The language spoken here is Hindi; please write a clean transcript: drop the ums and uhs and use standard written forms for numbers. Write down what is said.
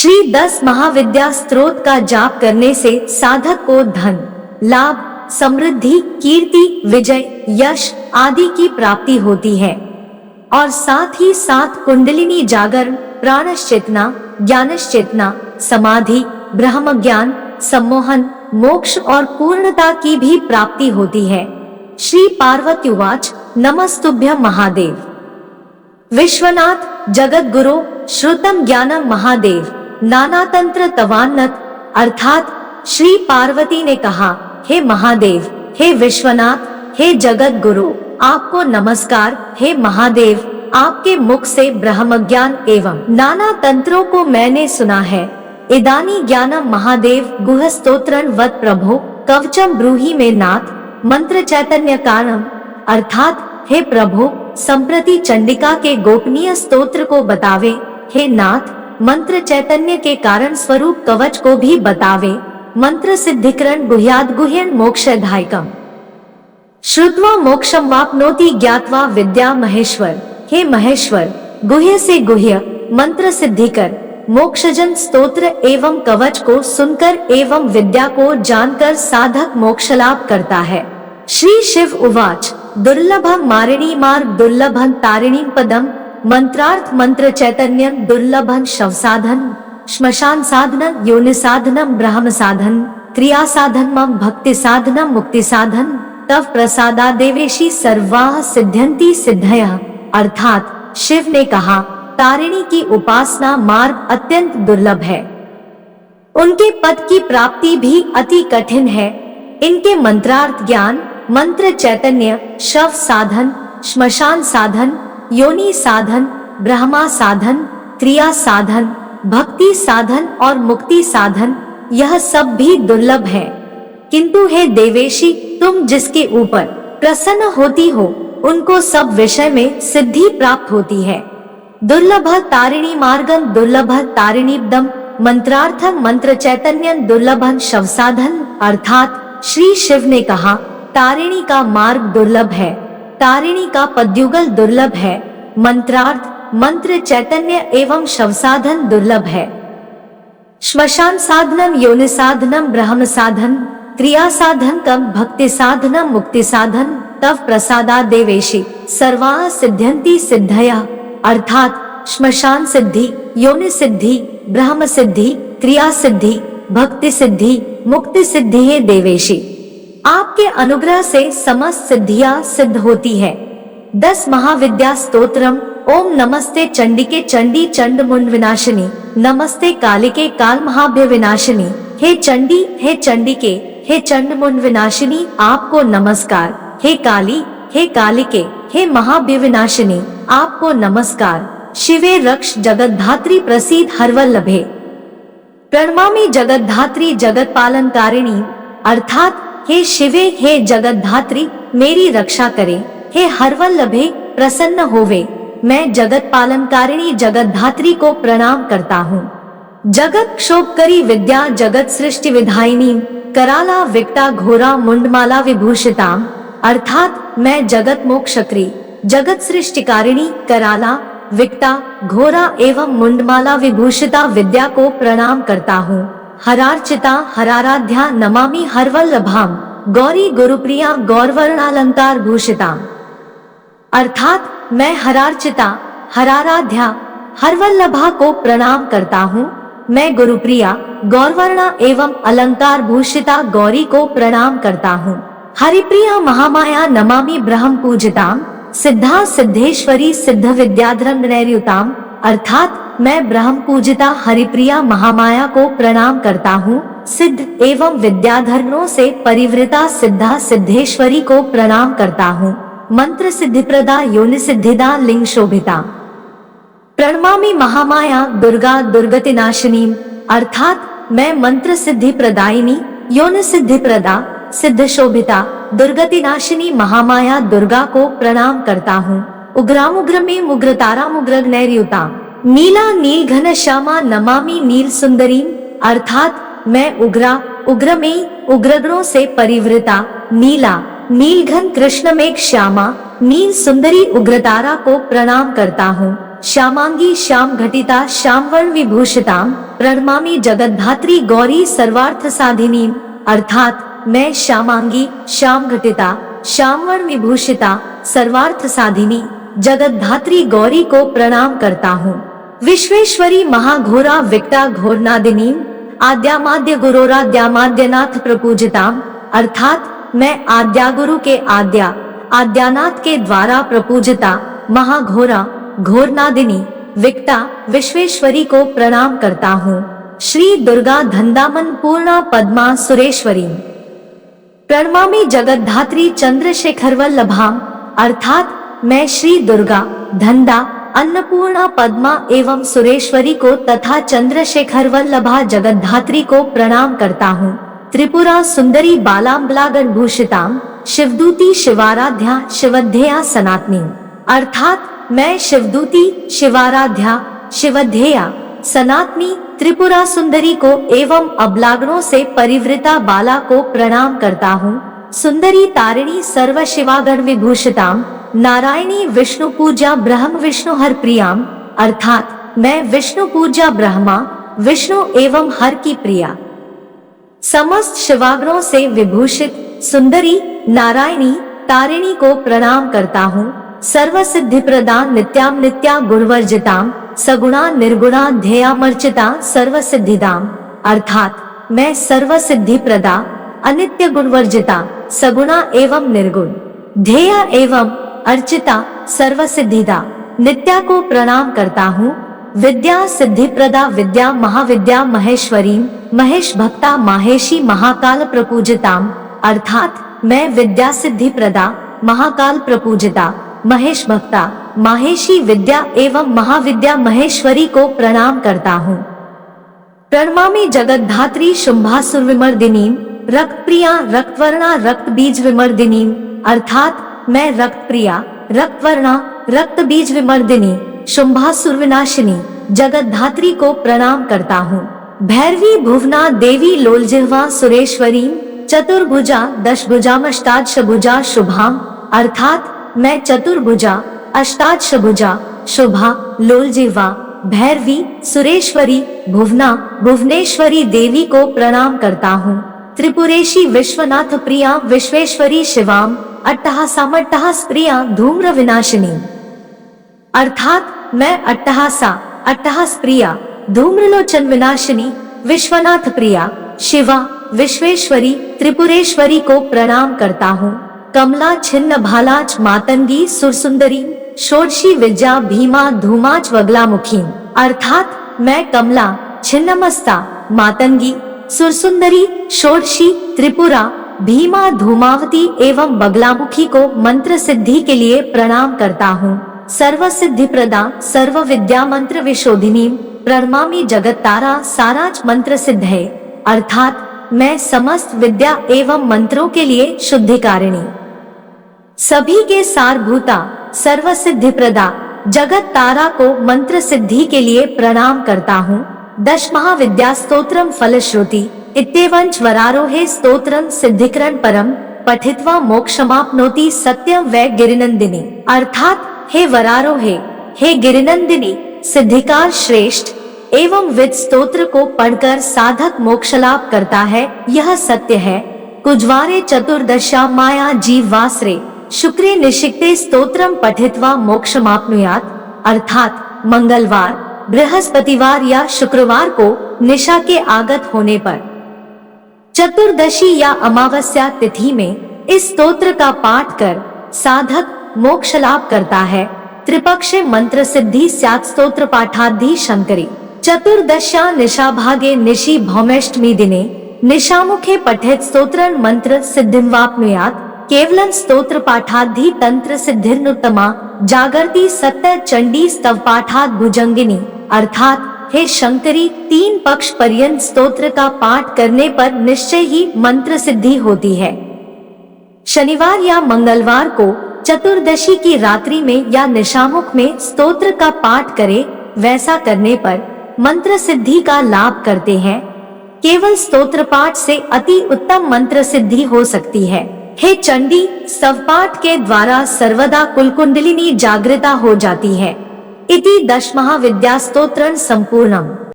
श्री 10 महाविद्या स्तोत्र का जाप करने से साधक को धन, लाभ, समृद्धि, कीर्ति, विजय, यश आदि की प्राप्ति होती है और साथ ही साथ कुंडलिनी जागरण, प्राणश्चेतना, ज्ञानश्चेतना, समाधि, ब्रह्म ज्ञान, सम्मोहन, मोक्ष और पूर्णता की भी प्राप्ति होती है। श्री पार्वती उवाच नमस्तुभ्यं महादेव विश्वनाथ जगद्गुरो श्रुतम ज्ञानम महादेव नानातंत्र तवान्नत। अर्थात श्री पार्वती ने कहा, हे महादेव, हे विश्वनाथ, हे जगत गुरु, आपको नमस्कार। हे महादेव, आपके मुख से ब्रह्म ज्ञान एवं नाना तंत्रों को मैंने सुना है। इदानी ज्ञानम महादेव गुह स्तोत्रं वद प्रभो कवचम ब्रूहि मे नाथ मंत्र चैतन्य कारणम। अर्थात हे प्रभु, संप्रति चंडिका के गोपनीय स्तोत्र को बतावे। हे नाथ, मंत्र चैतन्य के कारण स्वरूप कवच को भी बतावे। मंत्र सिद्धिकरण गुह्याद गुह्यन मोक्षदायकम श्रुत्वा मोक्षम वाप्नोति ज्ञात्वा विद्या महेश्वर। हे महेश्वर, गुह्य से गुह्य मंत्र सिद्धिकर मोक्षजन स्तोत्र एवं कवच को सुनकर एवं विद्या को जानकर साधक मोक्ष लाभ करता है। श्री शिव उवाच दुर्लभम मारिणी मार्ग दुर्लभं तारिणी पदम मंत्रार्थ मंत्र चैतन्यम दुर्लभं शव साधन श्मशान साधन योनि साधनम ब्रह्म साधन क्रिया साधनम भक्ति साधनम मुक्ति साधन तव प्रसादा देवेशी सर्वाः सिद्ध्यन्ति सिद्धयः। अर्थात शिव ने कहा, तारिणी की उपासना मार्ग अत्यंत दुर्लभ है, उनके पद की प्राप्ति भी अति कठिन है। इनके मंत्रार्थ ज्ञान, मंत्र चैतन्य, शव साधन, श्मशान साधन, योनि साधन, ब्रह्मा साधन, क्रिया साधन, भक्ति साधन और मुक्ति साधन, यह सब भी दुर्लभ है। किंतु हे देवेशी, तुम जिसके ऊपर प्रसन्न होती हो उनको सब विषय में सिद्धि प्राप्त होती है। दुर्लभ तारिणी मार्गं दुर्लभ तारिणीपदम मंत्रार्थम मंत्र चैतन्यं दुर्लभं शव साधन। अर्थात श्री शिव ने कहा, तारिणी का मार्ग दुर्लभ है, तारिणी का पद्युगल दुर्लभ है, मंत्रार्थ मंत्र चैतन्य एवं शव साधन दुर्लभ है। श्मशान साधनम योनि साधनम ब्रह्म साधन क्रिया साधन कम भक्ति साधनम मुक्ति साधन तव प्रसादा देवेशी सर्वाः सिद्ध्यन्ति सिद्धया। अर्थात श्मशान सिद्धि, योनि सिद्धि, ब्रह्म सिद्धि, क्रिया सिद्धि, भक्ति सिद्धि, मुक्ति सिद्धि है देवेशी। आपके अनुग्रह से समस्त सिद्धियां सिद्ध होती है। 10 महाविद्या स्तोत्रम। ओम नमस्ते चंडिके चंडी चंड मुंड विनाशिनी, नमस्ते कालिके काल महाभ्य विनाशिनी। हे चंडी, हे चंडिके, हे चंड मुंड विनाशिनी, आपको नमस्कार। हे काली, हे कालिके, हे महाभ्य विनाशिनी, आपको नमस्कार। शिवे रक्ष जगद्धात्री प्रसीद हरवल्लभे प्रणमामि जगद्धात्री जगत पालन कारिणी। अर्थात हे शिवे, हे जगद्धात्री, मेरी रक्षा करे। हे हरवल्लभे, प्रसन्न होवे। मैं जगत पालन कारिणी जगद्धात्री को प्रणाम करता हूँ। जगत क्षोभकरी विद्या जगत सृष्टि विधायिनी कराला विकटा घोरा मुंडमाला विभूषिताम। अर्थात मैं जगत मोक्षकरी, जगत सृष्टिकारिणी, कराला, विकटा, घोरा एवं मुंडमाला विभूषिता विद्या को प्रणाम करता हूँ। हरार्चिता हराराध्या नमामि हरवल्लभाम गौरी गुरुप्रिया गौरवर्णालंकार भूषिताम। अर्थात मैं हरार्चिता, हराराध्या, हरवल्लभा को प्रणाम करता हूँ। मैं गुरुप्रिया, गौरवर्णा एवं अलंकार भूषिता गौरी को प्रणाम करता हूँ। हरिप्रिया महामाया नमामि ब्रह्म पूजिताम सिद्धा सिद्धेश्वरी सिद्ध विद्याधरंगनैर्युताम। अर्थात मैं ब्रह्म पूजिता हरिप्रिया महामाया को प्रणाम करता हूँ। सिद्ध एवं विद्याधरणों से परिवृता सिद्धा सिद्धेश्वरी को प्रणाम करता हूँ। मंत्र सिद्धिप्रदा योनि सिद्धिदा लिंग शोभिता प्रणमामि महामाया दुर्गा दुर्गतिनाशिनी। अर्थात मैं मंत्र सिद्धि प्रदायिनी, योनि सिद्धि प्रदा, सिद्ध शोभिता, दुर्गतिनाशिनी महामाया दुर्गा को प्रणाम करता हूँ। उग्रामुग्र में मुग्रतारा मुग्रग्नैर्युता नीला नील घन श्यामा नमामि नील सुंदरी। अर्थात मैं उग्रा, उग्र में उग्रगणों से परिवृता, नीला, नीलघन कृष्ण में श्यामा, नील सुंदरी उग्रतारा को प्रणाम करता हूँ। श्यामांगी श्याम घटिता श्यामवर्ण विभूषिताम प्रणमामि जगद्धात्री गौरी सर्वार्थ साधिनी, अर्थात मैं श्यामांगी, श्याम घटिता, श्यामवर्ण विभूषिता, सर्वार्थ साधिनी जगद्धात्री गौरी को प्रणाम करता हूँ। विश्वेश्वरी महाघोरा विकटा घोरनादिनी, आद्यामाद्य गुरोराद्यामाद्यनाथ प्रपूजिताम, अर्थात मैं आद्यागुरु के आद्यानाथ के द्वारा प्रपूजिता महाघोरा घोरनादिनी विकटा विश्वेश्वरी को प्रणाम करता हूँ। श्री दुर्गा धन्दामन पूर्णा पद्मा सुरेश्वरी प्रणमामि जगद्धात्री चंद्रशेखर वल्लभाम, अर्थात मैं श्री दुर्गा धन्दा अन्नपूर्णा पद्मा एवं सुरेश्वरी को तथा चंद्रशेखर वल्लभा जगद्धात्री को प्रणाम करता हूँ। त्रिपुरा सुंदरी बालाम्बलागण भूषिताम, शिवदूती शिवाराध्या शिवध्येया सनातनी, अर्थात मैं शिवदूती शिवाराध्या शिवध्येया सनातनी त्रिपुरा सुंदरी को एवं अबलागणों से परिवृता बाला को प्रणाम करता हूँ। सुंदरी तारिणी सर्व शिवागण विभूषिताम, नारायणी विष्णु पूजा ब्रह्म विष्णु हर प्रियाम, अर्थात मैं विष्णु पूजा ब्रह्मा विष्णु एवं हर की प्रिया समस्त शिवागणों से विभूषित सुंदरी नारायणी तारिणी को प्रणाम करता हूँ। सर्व सिद्धि प्रदान नित्याम नित्या गुणवर्जिताम, सगुणा निर्गुणा ध्येयामर्चिता सर्व सिद्धिदाम, अर्थात मैं सर्व सिद्धि प्रदा अनित्य गुणवर्जिता सगुणा एवं निर्गुण ध्येय एवं अर्चिता सर्व सिद्धिदा नित्या को प्रणाम करता हूँ। विद्या सिद्धि प्रदा विद्या महाविद्या महेश्वरी महेश भक्ता माहेशी महाकाल प्रपूजिताम, अर्थात मैं विद्या सिद्धि प्रदा महाकाल प्रपूजिता महेश भक्ता माहेशी विद्या एवं महाविद्या महेश्वरी को प्रणाम करता हूँ। प्रणमामि जगद्धात्री शुंभासुर विमर्दिनी, रक्त प्रिया रक्तवर्णा रक्त बीज विमर्दिनी, अर्थात मैं रक्त प्रिया रक्तवर्णा रक्त बीज विमर्दिनी शुंभासुर विनाशिनी जगद्धात्री को प्रणाम करता हूँ। भैरवी भुवना देवी लोलजिह्वा सुरेश्वरी चतुर्भुजा दशभुजामष्टादशभुजा शुभाम, अर्थात मैं चतुर्भुजा अष्टादशभुजा शुभा लोलजिह्वा भैरवी सुरेश्वरी भुवना भुवनेश्वरी देवी को प्रणाम करता हूँ। त्रिपुरेशी विश्वनाथ प्रिया विश्वेश्वरी शिवाम, अट्टहासामट्टहास प्रिया धूम्र विनाशिनी, अर्थात मैं अट्टहास प्रिया धूम्रलोचन विनाशिनी विश्वनाथ प्रिया शिवा विश्वेश्वरी त्रिपुरेश्वरी को प्रणाम करता हूँ। कमला छिन्न भालाच मातंगी सुरसुंदरी षोडशी विद्या भीमा धूमाच वगलामुखी, अर्थात मैं कमला छिन्नमस्ता मातंगी सुरसुंदरी षोडशी त्रिपुरा भीमा धूमावती एवं बगलामुखी को मंत्र सिद्धि के लिए प्रणाम करता हूँ। सर्व सिद्धि प्रदा सर्व विद्या मंत्र विशोधिनी प्रणमामि जगत तारा साराच मंत्र सिद्ध है, अर्थात मैं समस्त विद्या एवं मंत्रों के लिए शुद्धिकारिणी सभी के सारभूता सर्व सिद्धि प्रदा जगत तारा को मंत्र सिद्धि के लिए प्रणाम करता हूँ। दश महाविद्या स्तोत्रम फलश्रुति इत्येवंच वरारोहे स्तोत्रम सिद्धिकरण परम पठित्वा मोक्षमाप्नोति सत्यम वै गिरिनंदिनी, अर्थात हे वरारोहे हे गिरिनंदिनी सिद्धिकार श्रेष्ठ एवं विद स्तोत्र को पढ़कर साधक मोक्ष लाभ करता है, यह सत्य है। कुजवारे चतुर्दशा माया जीव वासरे शुक्रे निशिक्ते स्तोत्रम पठित्वा मोक्षमाप्नुयात्, अर्थात मंगलवार बृहस्पतिवार या शुक्रवार को निशा के आगत होने पर चतुर्दशी या अमावस्या तिथि में इस स्तोत्र का पाठ कर साधक मोक्ष लाभ करता है। त्रिपक्षे मंत्र सिद्धि स्यात् स्तोत्र पाठाद्धि शंकरी चतुर्दश्या निशा भागे निशि भौमेष्टमी दिने निशामुखे पठेत स्तोत्रं मंत्र सिद्धिं वाप्नुयात्, केवलं स्तोत्र पाठाद्धि तंत्र सिद्धिर्नुत्तमा जागर्ति सत्य चंडी स्तव पाठाद भुजंगिनी, अर्थात हे शंकरी 3 पक्ष पर्यंत स्तोत्र का पाठ करने पर निश्चय ही मंत्र सिद्धि होती है। शनिवार या मंगलवार को चतुर्दशी की रात्रि में या निशामुख में स्तोत्र का पाठ करे, वैसा करने पर मंत्र सिद्धि का लाभ करते हैं। केवल स्तोत्र पाठ से अति उत्तम मंत्र सिद्धि हो सकती है। हे चंडी, स्तवपाठ के द्वारा सर्वदा कुलकुंडलिनी जागृता हो जाती है। इति 10 महाविद्या स्तोत्रं संपूर्णम।